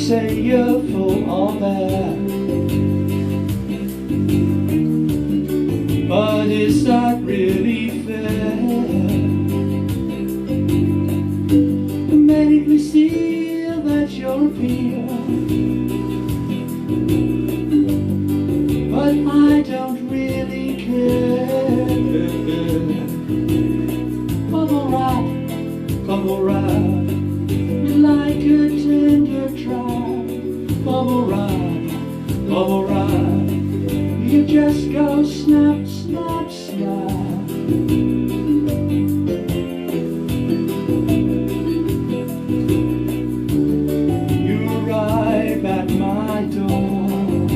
say you're full of air, but is that really fair? Medically seal that your appeal, but I don't really care. Bubble wrap, you like a tender trap. Bubble wrap, you just go snap, snap, snap. You arrive at my door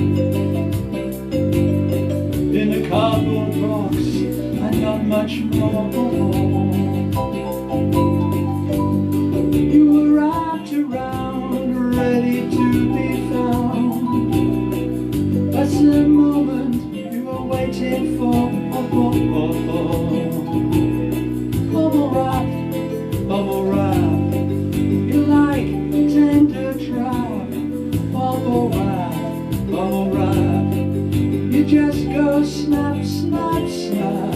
in a cardboard box and not much more. Ready to be found. That's the moment you were waiting for. Bubble wrap, you like a tender trap. Bubble wrap, you just go snap, snap, snap.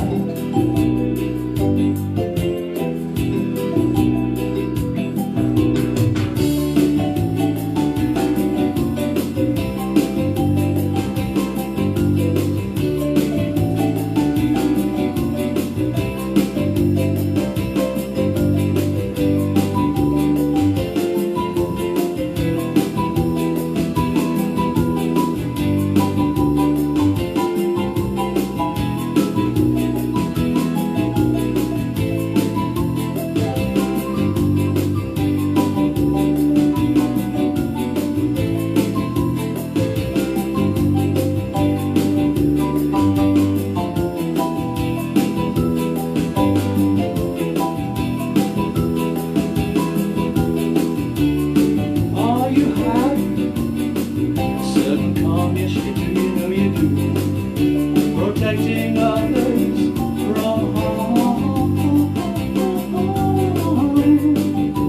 Protecting others from harm.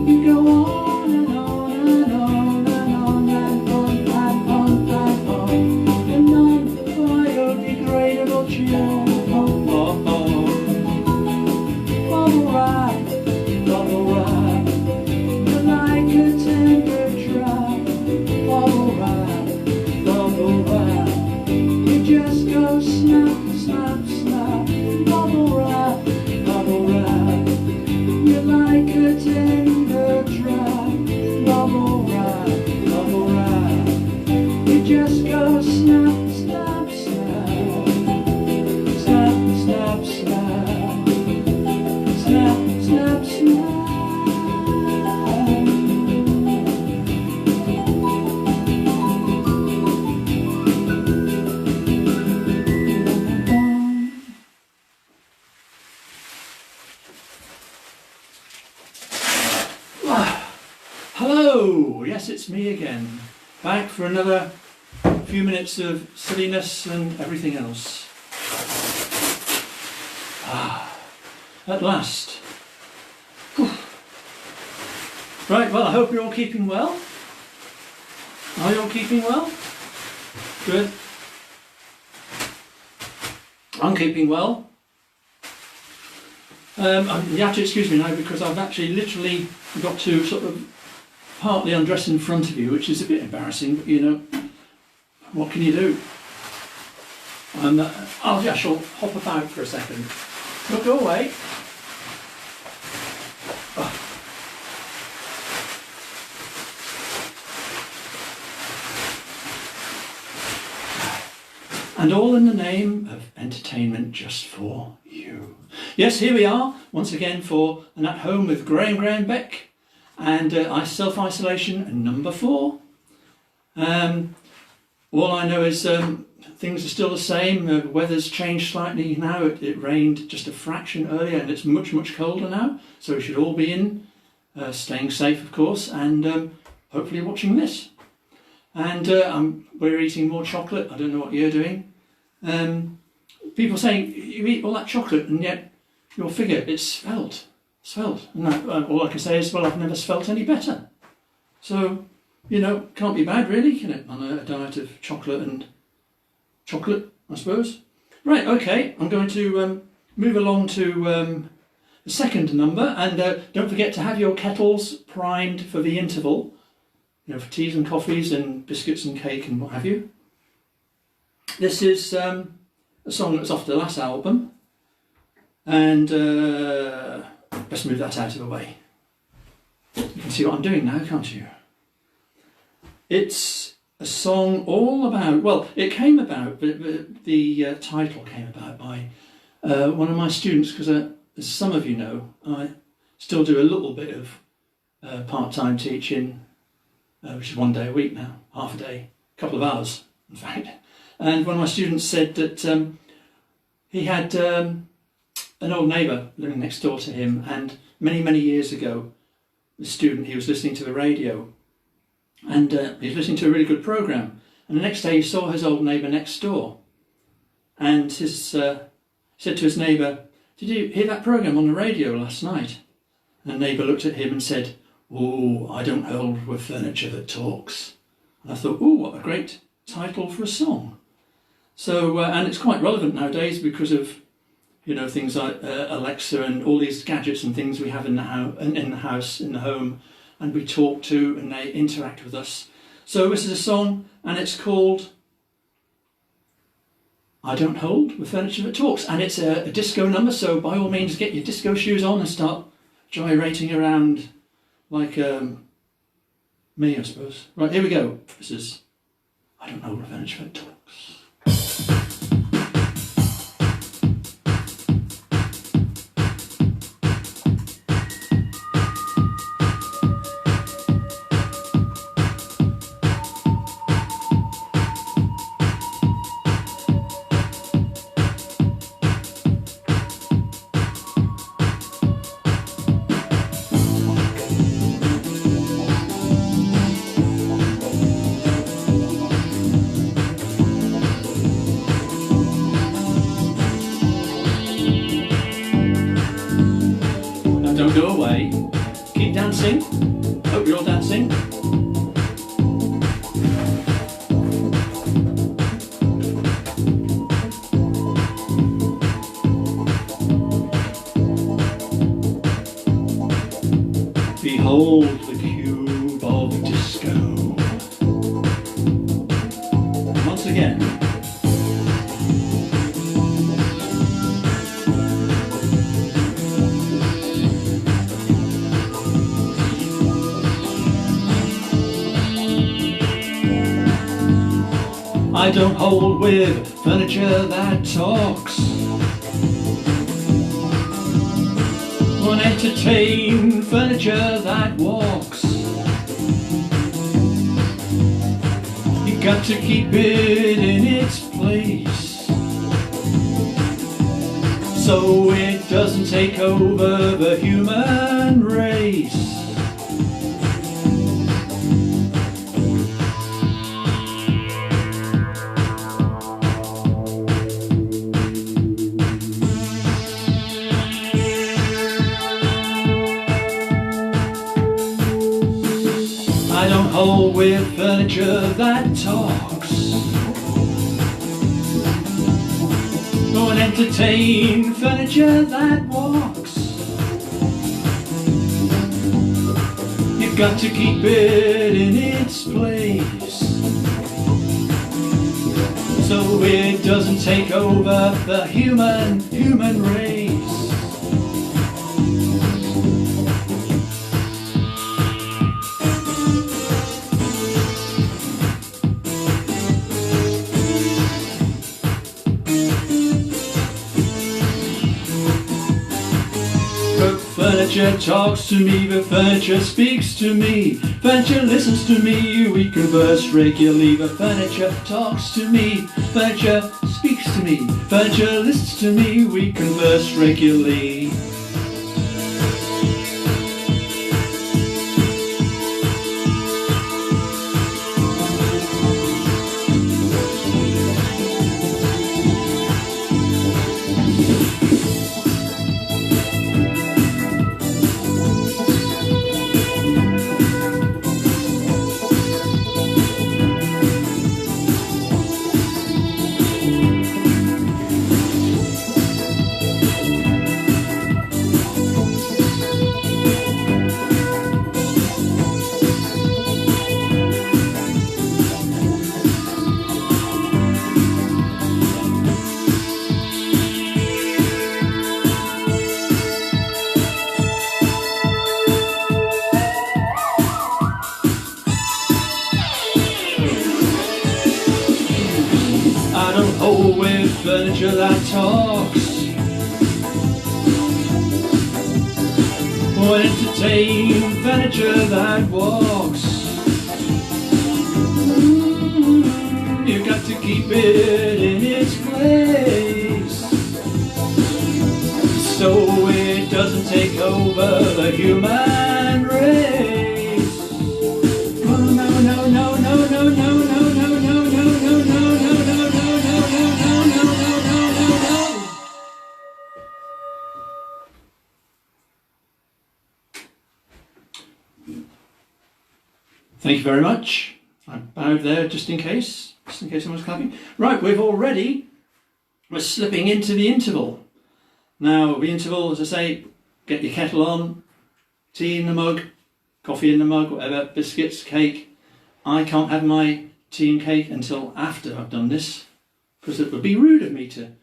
You go on and on and on and on and on and on and on. A non-biodegradable chill. Bubble wrap, you like a tender trap. Bubble wrap, you just go snap, snap, snap. Bubble wrap, you like a tender trap. Bubble wrap, you just go snap, snap, snap. Snap, snap, snap. Snap, snap, snap. Hello, yes, it's me again, back for another few minutes of silliness and everything else. At last. Whew. Right, well, I hope you're all keeping well. Are you all keeping well? Good. I'm keeping well. You have to excuse me now because I've actually literally got to sort of partly undress in front of you, which is a bit embarrassing, but you know, what can you do? I shall hop about for a second. No, go away. Oh. And all in the name of entertainment just for you. Yes, here we are, once again for an At Home with Graham Beck. And self-isolation number 4. All I know is things are still the same. The weather's changed slightly now. It rained just a fraction earlier and it's much, much colder now. So we should all be in, staying safe of course, and hopefully watching this. And we're eating more chocolate. I don't know what you're doing. People saying, you eat all that chocolate and yet your figure, it's svelte. And all I can say is, well, I've never felt any better. So You know, can't be bad really, can it? On a diet of chocolate and chocolate, I suppose. Right, okay, I'm going to move along to the second number, and don't forget to have your kettles primed for the interval, you know, for teas and coffees and biscuits and cake and what have you. This is a song that's off the last album, and let's move that out of the way. You can see what I'm doing now, can't you? It's a song all about, well, it came about, the title came about by one of my students, because as some of you know, I still do a little bit of part-time teaching, which is 1 day a week now, half a day, a couple of hours, in fact. And one of my students said that he had an old neighbour living next door to him, and many, many years ago, the student, he was listening to the radio, and he was listening to a really good programme, and the next day he saw his old neighbour next door, and his said to his neighbour, "Did you hear that programme on the radio last night?" And the neighbour looked at him and said, "Oh, I don't hold with furniture that talks." And I thought, oh, what a great title for a song. So, and it's quite relevant nowadays because of, you know, things like Alexa and all these gadgets and things we have in the house, in the home, and we talk to and they interact with us. So this is a song, and it's called I Don't Hold with Furniture That Talks, and it's a disco number, so by all means get your disco shoes on and start gyrating around like me, I suppose. Right, here we go. This is I Don't Hold with Furniture That Talks. Don't go away. Keep dancing. Hope you're all dancing. Behold the cube of disco. Once again. I don't hold with furniture that talks. Won't entertain furniture that walks. You got to keep it in its place, so it doesn't take over the human race. I don't hold with furniture that talks. Don't entertain furniture that walks. You've got to keep it in its place, so it doesn't take over the human race. Furniture talks to me, the furniture speaks to me. Furniture listens to me, we converse regularly. The furniture talks to me, furniture speaks to me. Furniture listens to me, we converse regularly. furniture that talks. Or entertain furniture that walks. You've got to keep it in its place, so it doesn't take over the human race. Oh no no no no no no no no no no no no no no no. Thank you very much. I bowed there just in case someone's clapping. Right, we're slipping into the interval. Now, the interval, as I say, get your kettle on, tea in the mug, coffee in the mug, whatever, biscuits, cake. I can't have my tea and cake until after I've done this, because it would be rude of me to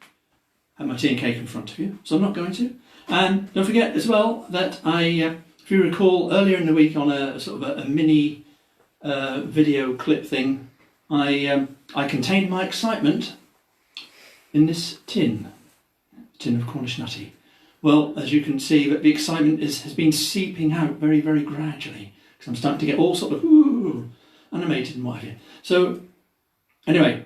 have my tea and cake in front of you, so I'm not going to. And don't forget as well that if you recall, earlier in the week on a sort of a mini video clip thing, I contained my excitement in this tin of Cornish nutty. Well, as you can see, that the excitement has been seeping out very, very gradually, because I'm starting to get all sort of animated and what have you. So anyway,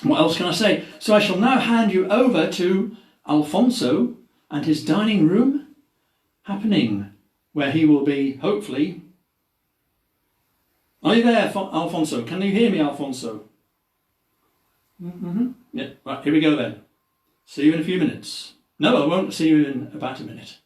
what else can I say? So I shall now hand you over to Alfonso and his dining room happening, where he will be, hopefully. Are you there, Alfonso? Can you hear me, Alfonso? Yeah, right, here we go then. See you in a few minutes. No, I won't see you in about a minute.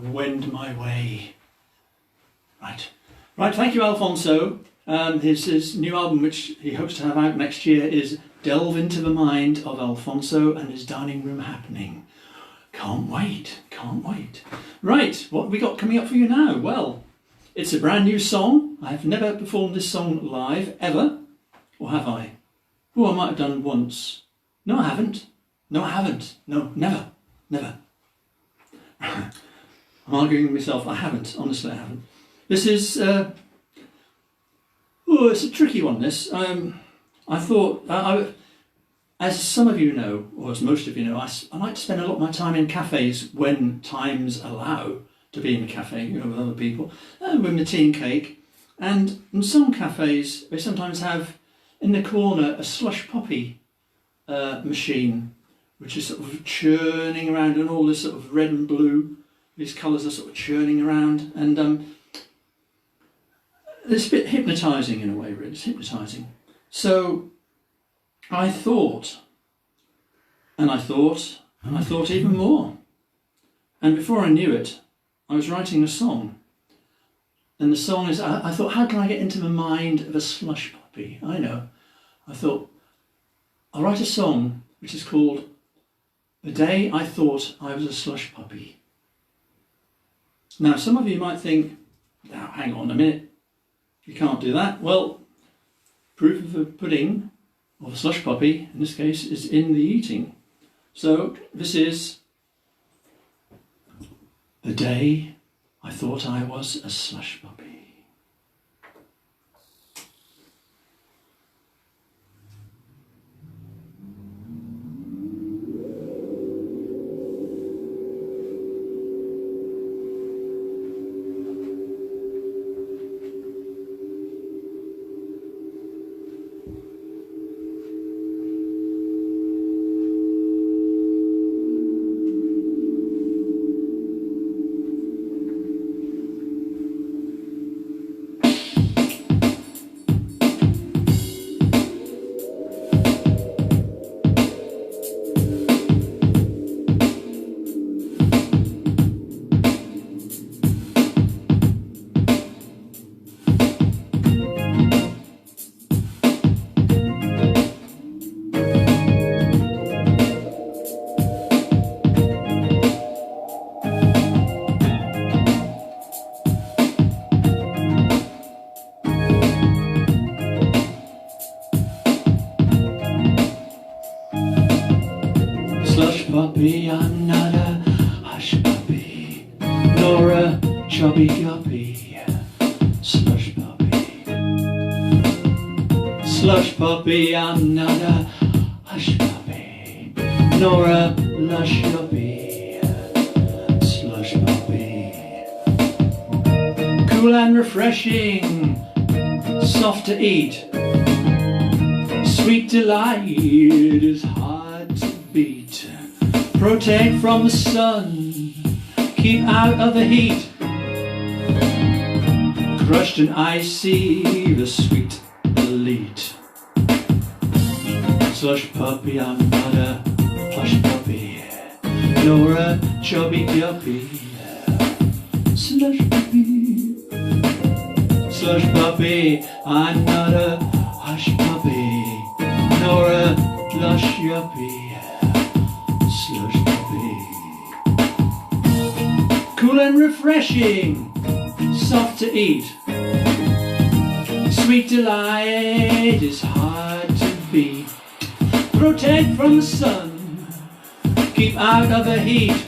Wend my way. Right, thank you, Alfonso. His new album, which he hopes to have out next year, is Delve into the Mind of Alfonso and His Dining Room Happening. Can't wait. Right, what have we got coming up for you now? Well, it's a brand new song. I have never performed this song live, ever. Or have I? Oh, I might have done once. No, I haven't. No, never. I'm arguing with myself. I haven't. Honestly, I haven't. This is... it's a tricky one, this. I thought... as some of you know, or as most of you know, I like to spend a lot of my time in cafes when times allow to be in a cafe, with other people, with my tea and cake. And in some cafes, they sometimes have in the corner a slush puppy machine, which is sort of churning around, and all this sort of red and blue, these colours are sort of churning around, and it's a bit hypnotising in a way, really. It's hypnotising. So I thought even more. And before I knew it, I was writing a song. And the song is, I thought, how can I get into the mind of a slush puppy? I know. I thought, I'll write a song which is called The Day I Thought I Was a Slush Puppy. Now, some of you might think, now, hang on a minute, you can't do that. Well, proof of the pudding, or the slush puppy, in this case, is in the eating. So, this is The Day I Thought I Was a Slush Puppy. Slush puppy, I'm not a hush puppy, nor a chubby guppy. Slush puppy. Slush puppy, I'm not a hush puppy, nor a lush yuppie. Slush puppy. Cool and refreshing, soft to eat, sweet delight is hard to beat. Protect from the sun, keep out of the heat. Crushed and icy, the sweet elite. Slush puppy, I'm not a hush puppy, nor a chubby guppy. Slush puppy. Slush puppy, I'm not a hush puppy, nor a lush yuppie. Slush puppy. Cool and refreshing, soft to eat, sweet delight is hard to beat. Protect from the sun, keep out of the heat.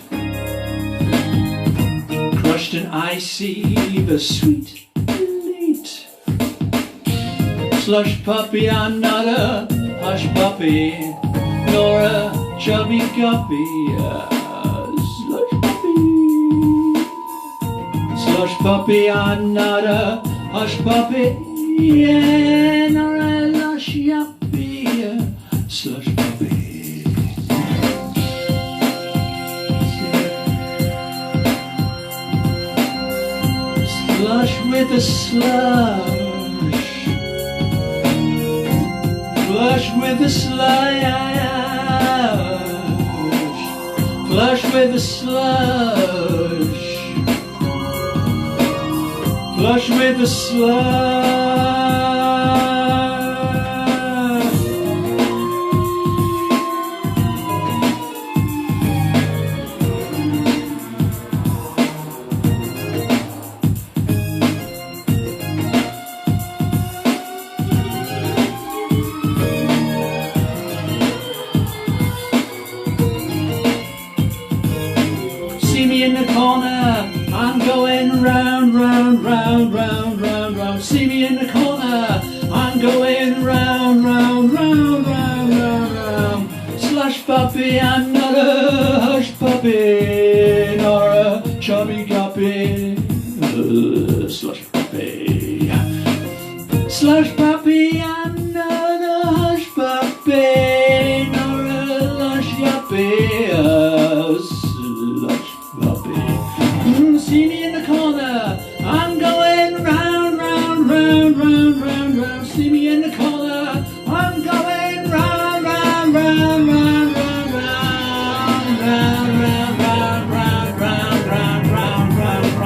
Crushed and icy, the sweet elite. Slush puppy, I'm not a hush puppy, nor a chubby guppy. Slush puppy. Slush puppy, I'm not a hush puppy, yeah, nor a lush yuppie. Slush puppy. Slush with a slush. Flush with the slush. Flush with the slush. Flush with the slush. See me in the corner, I'm going round, round, round, round, round, round. See me in the corner, I'm going round, round, round, round, round, round. Slush puppy, I'm not a hush puppy, nor a chubby guppy. Slush puppy. Slush puppy, I'm not a hush puppy, nor a lush yuppie. Slush puppy. See me in the corner, I'm going round, round, round, round, round, round. See me in the corner, I'm going round, round, round, round, round, round, round, round, round, round, round, round, round, round, round.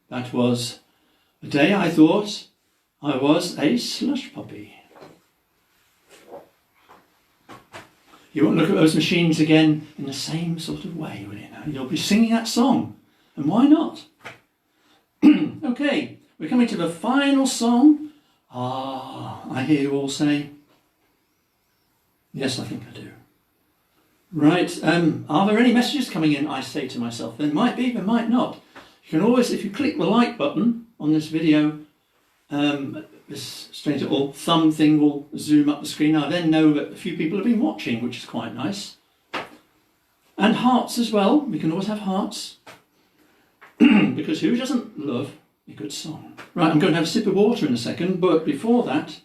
That was the day I thought I was a slush puppy. You won't look at those machines again in the same sort of way, will you now? You'll be singing that song, and why not? Okay, we're coming to the final song. Ah, I hear you all say, yes, I think I do. Right, are there any messages coming in? I say to myself, there might be, there might not. You can always, if you click the like button on this video, this strange little thumb thing will zoom up the screen. I then know that a few people have been watching, which is quite nice. And hearts as well. We can always have hearts. Because who doesn't love a good song? Right, I'm going to have a sip of water in a second, but before that,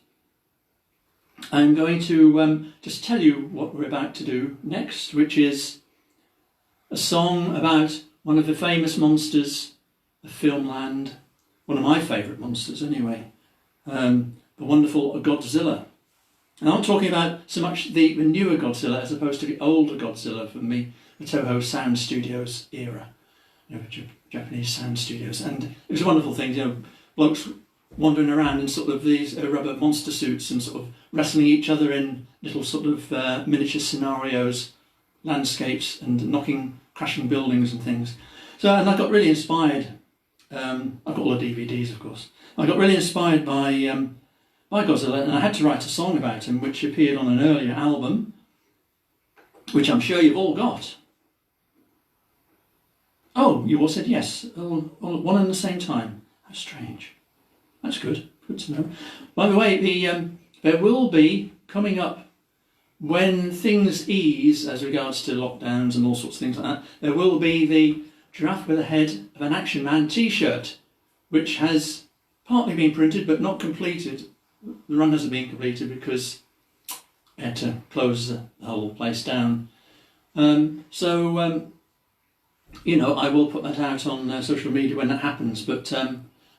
I'm going to just tell you what we're about to do next, which is a song about one of the famous monsters of filmland, one of my favourite monsters anyway, the wonderful Godzilla. And I'm not talking about so much the newer Godzilla as opposed to the older Godzilla from the Toho Sound Studios era, you know, Japanese sound studios. And it was a wonderful thing, you know, blokes wandering around in sort of these rubber monster suits and sort of wrestling each other in little sort of miniature scenarios, landscapes, and crashing buildings and things. So, and I got really inspired. I've got all the DVDs, of course. I got really inspired by Godzilla, and I had to write a song about him, which appeared on an earlier album, which I'm sure you've all got. Oh, you all said yes, all one and the same time. How strange. That's good. Good to know. By the way, there will be coming up, when things ease as regards to lockdowns and all sorts of things like that, there will be the Giraffe with a Head of an Action Man t-shirt, which has partly been printed but not completed. The run hasn't been completed because we had to close the whole place down. You know, I will put that out on social media when that happens, but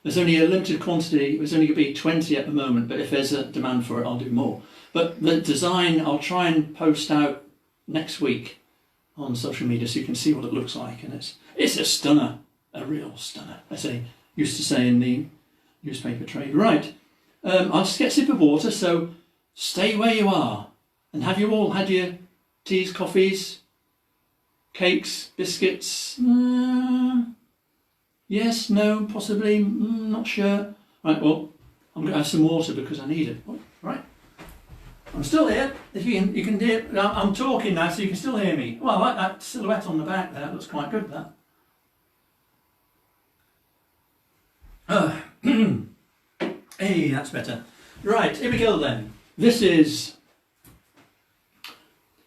there's only a limited quantity. There's only going to be 20 at the moment, but if there's a demand for it, I'll do more. But the design, I'll try and post out next week on social media so you can see what it looks like. And it's a stunner, a real stunner, as they used to say in the newspaper trade. Right, I'll just get a sip of water, so stay where you are. And have you all had your teas, coffees, cakes, biscuits? Yes, no, possibly, not sure. Right, well, I'm going to have some water because I need it. Oh, right, I'm still here. If you can hear, I'm talking now, so you can still hear me. Well, I like that silhouette on the back there. It looks quite good, that. Hey, that's better. Right, here we go then. This is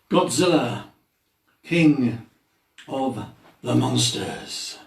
Godzilla, King of the Monsters.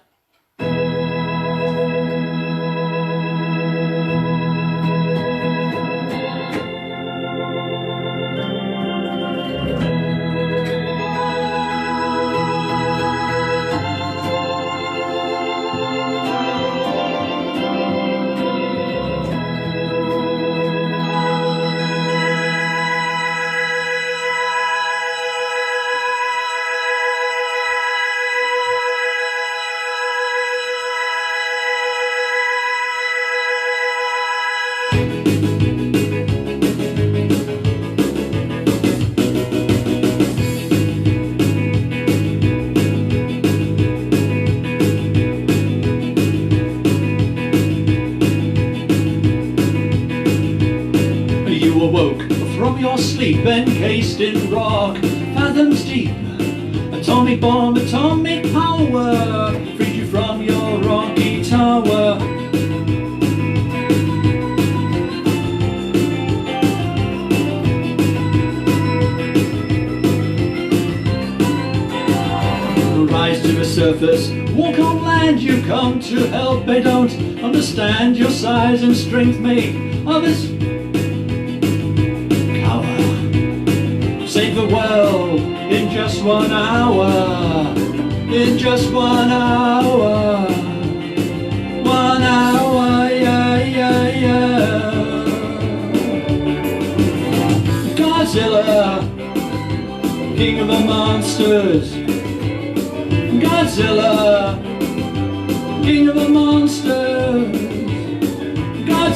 Encased in rock, fathoms deep, atomic bomb, atomic power, freed you from your rocky tower. Rise to the surface, walk on land, you come to help. They don't understand your size and strength, make others save the world in just 1 hour. In just 1 hour. 1 hour, yeah, yeah, yeah. Godzilla, King of the Monsters. Godzilla, King of the Monsters.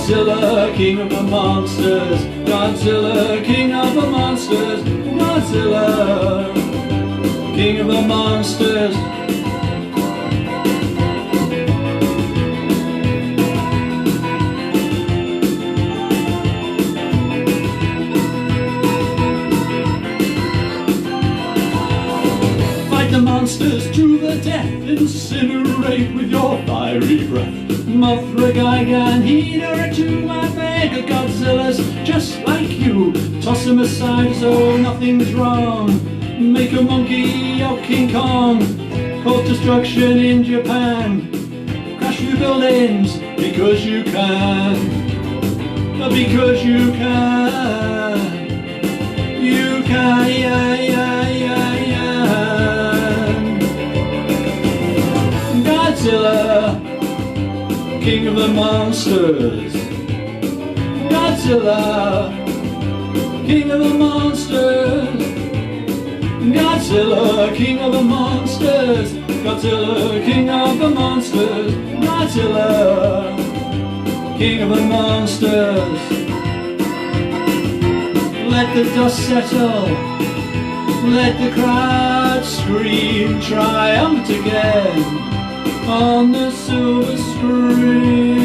Godzilla, king of the monsters. Godzilla, king of the monsters. Godzilla, king of the monsters. Fight the monsters to the death, incinerate with your fiery breath. Mothra, Gigan, Hydra, to my Mega Godzillas, just like you. Toss them aside as though nothing's wrong. Make a monkey of King Kong. Cause destruction in Japan. Crash through buildings because you can. Because you can. You can, yeah, yeah, yeah, yeah. Godzilla, king of the monsters. Godzilla, king of the monsters. Godzilla, king of the monsters. Godzilla, king of the monsters. Godzilla, king of the monsters. Let the dust settle. Let the crowd scream triumph again on the silver screen.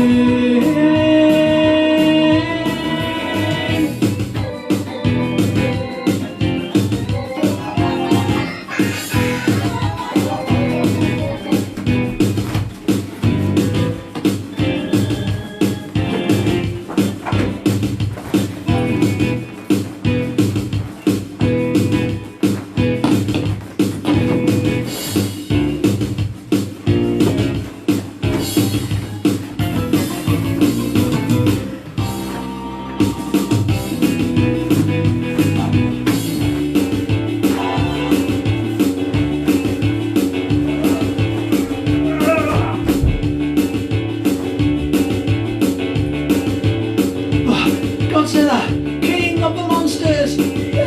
Godzilla, king of the monsters! Yay!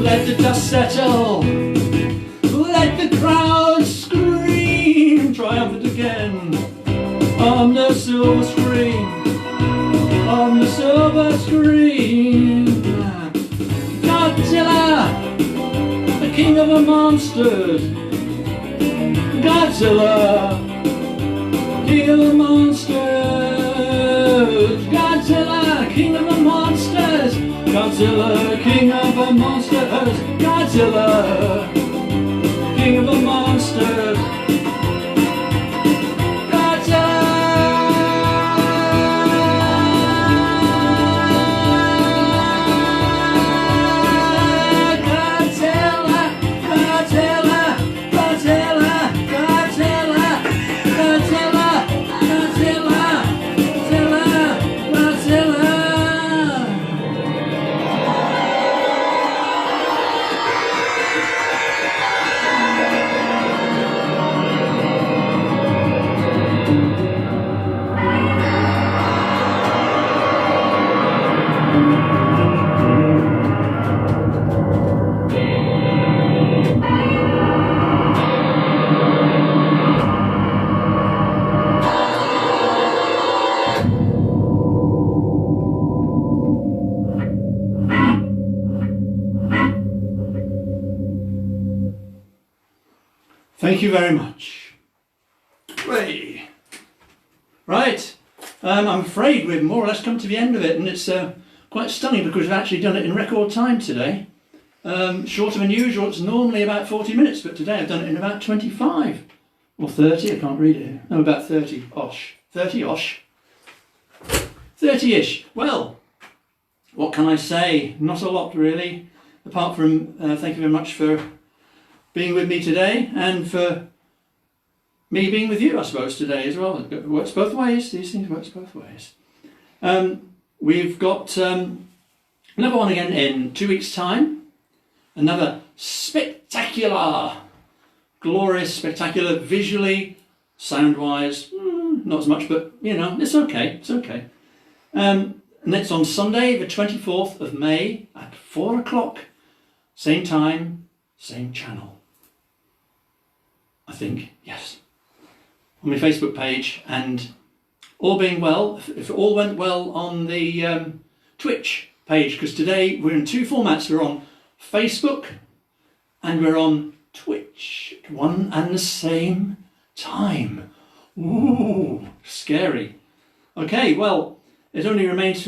Let the dust settle. Let the crowd scream triumphant again on the silver screen. On the silver screen. Godzilla, the king of the monsters. Godzilla, king of the monsters. Godzilla, king of the monsters. Godzilla, king of the monsters. Godzilla, king of the monsters. Thank you very much. Hooray. Right, I'm afraid we've more or less come to the end of it, and it's quite stunning because we've actually done it in record time today. Shorter than usual. It's normally about 40 minutes, but today I've done it in about 25 or 30. I can't read it here. No, about 30-osh. 30-osh. 30-ish. Well, what can I say? Not a lot really, apart from thank you very much for being with me today, and for me being with you, I suppose, today as well. It works both ways. These things work both ways. We've got another one again in 2 weeks' time. Another spectacular, glorious, spectacular, visually, sound-wise, not as much, but, you know, it's okay. It's okay. And it's on Sunday, the 24th of May at 4 o'clock. Same time, same channel. I think, yes. on my Facebook page, and all being well, if it all went well on the Twitch page, because today we're in 2 formats. We're on Facebook and we're on Twitch at one and the same time. Ooh, scary. Okay, well, it only remains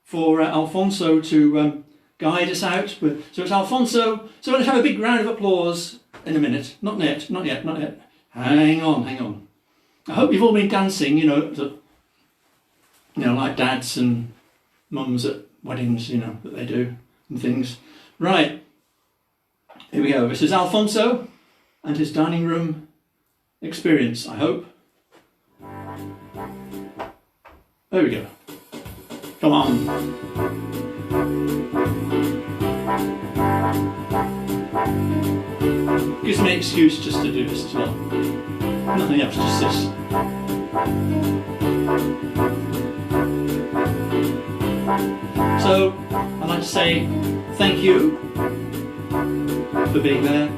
for Alfonso to guide us out. So it's Alfonso. So let's have a big round of applause in a minute. Not yet. Hang on. I hope you've all been dancing, like dads and mums at weddings, that they do and things. Right, here we go. This is Alfonso and his dining room experience, I hope. There we go. Come on. Gives me an excuse just to do this as well. Nothing else, just this. So, I'd like to say thank you for being there,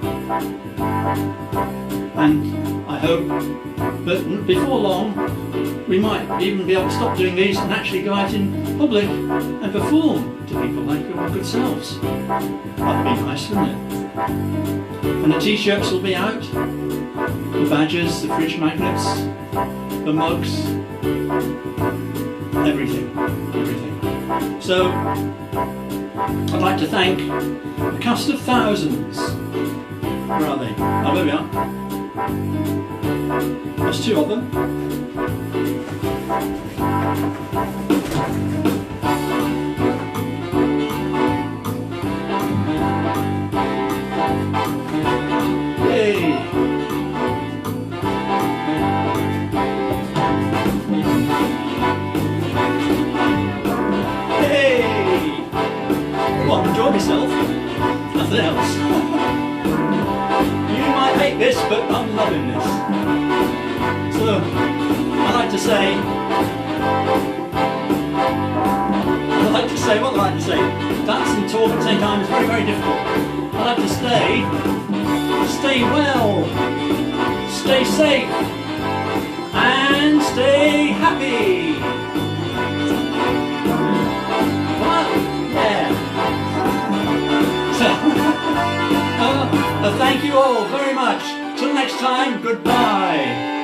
and I hope that before long we might even be able to stop doing these and actually go out in public and perform to people like your good selves. That'd be nice, wouldn't it? And the t-shirts will be out, the badges, the fridge magnets, the mugs, everything. So, I'd like to thank a cast of thousands. Where are they? Oh, there we are. There's 2 of them. Yay! Well, enjoy myself. Nothing else. You might hate this, but I'm loving this. So, what I'd like to say, dance and talk at the same time is very, very difficult. I'd like to stay well, stay safe, and stay happy. Thank you all very much. Till next time, goodbye.